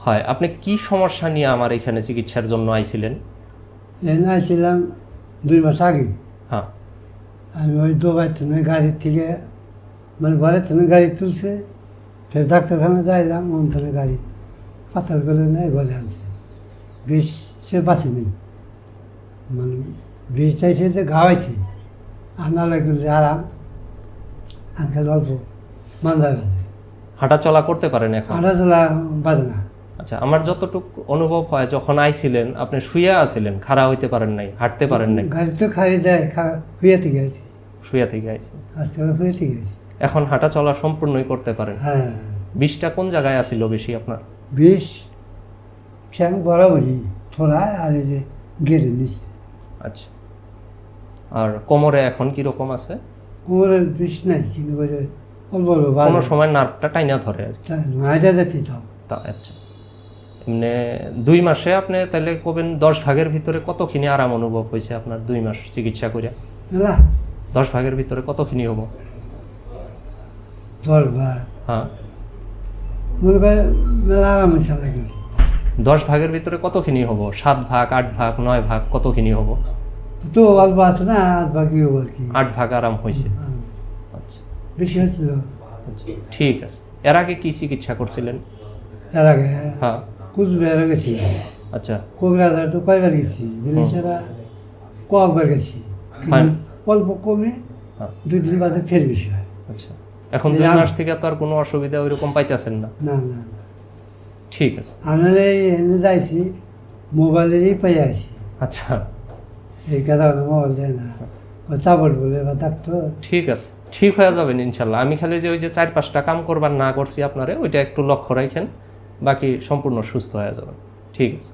হয়, আপনি কি সমস্যা নিয়ে আমার এখানে চিকিৎসার জন্য আইছিলেন? এখানে আসছিলাম 2 মাস আগে। হ্যাঁ। আমি ওই দুবাই থেকে গাড়ির থেকে মানে ঘরের থেকে গাড়ি তুলছে, ফের ডাক্তারখানা যাইলাম, ওখানে গাড়ি পাতাল করে নেয় ঘরে আনছে। বিষ সে বাঁচে নেই, মানে বিষ চাইছে যে ঘাওয়াইছে, আনা লাগলে আরাম, আনকাল অল্প মান্দা বাজে, হাঁটা চলা করতে পারেন এখন? আটা চলা বাজে না। আচ্ছা, আমার যতটুকু অনুভব হয়, যখন আইছিলেন আপনি শুয়ে আছিলেন, খাড়া হইতে পারেন নাই, হাঁটতে পারেন নাই। গাড়ি তো খাই দেয়, হইয়া থেকে আছি, শুয়ে থেকে আইছেন। আর চলা হইয়া থেকে আছি। এখন হাঁটা চলা সম্পূর্ণই করতে পারেন। হ্যাঁ, বিষটা কোন জায়গায় আছিল বেশি আপনার? বিষ ফ্যান বরাবরই থোড়া আর এই যে গেড়ে নিছে। আচ্ছা, আর কোমরে এখন কি রকম আছে? কোমরের বিষ নাই, কিন্তু ওই যে অল্প অল্প কোনো বাজে, সময় নার্ভটা টাইনা ধরে আর কি। মাঝে যেতে তাও। তা আচ্ছা, এমনি 2 মাসে আপনি তাহলে কবেন 10 ভাগের ভিতরে কতখানি আরাম অনুভব হয়েছে আপনার 2 মাস চিকিৎসা করে? না 10 ভাগের ভিতরে কতখানি হবো? 10 ভাগ হ্যাঁ, মনে করে মেলা আরাম হয়েছে লাগে। 10 ভাগের ভিতরে কতখানি হবো? 7 ভাগ, 8 ভাগ, 9 ভাগ, কতখানি হবো? তো অল্প আছে না, আর বাকি হবো আর কি। 8 ভাগ আরাম হয়েছে। আরাম। আচ্ছা, বেশি হয়েছিল আচ্ছা, ঠিক আছে। এর আগে কি চিকিৎসা করছিলেন? এর আগে। হ্যাঁ। কুচবিহারে গেছি, আচ্ছা। কোকরাঝার তো কয়বার গেছি, বিলেছেরা কয়েকবার গেছি, হয়। কিন্তু অল্প কমে হ্যাঁ। 2 দিন বাদে ফের বেশি হয়। আচ্ছা, এখন এই 2 মাস থেকে তো আর কোনো অসুবিধা ওইরকম পাইতেছেন না? না না না, ঠিক আছে। আমরা এই এনে যাইছি, মোবাইলেরই পাই আইছি, আচ্ছা, এই কথা মোবাইল দেয় না, ও চাপড় বলে বা ডাক্তার। ঠিক আছে, ঠিক হয়ে যাবেন ইনশাল্লাহ। আমি খালি যে ওই যে 4-5টা কাম করবার না করছি আপনারে, ওইটা একটু লক্ষ্য রাখেন, বাকি সম্পূর্ণ সুস্থ হয়ে যাবেন। ঠিক আছে।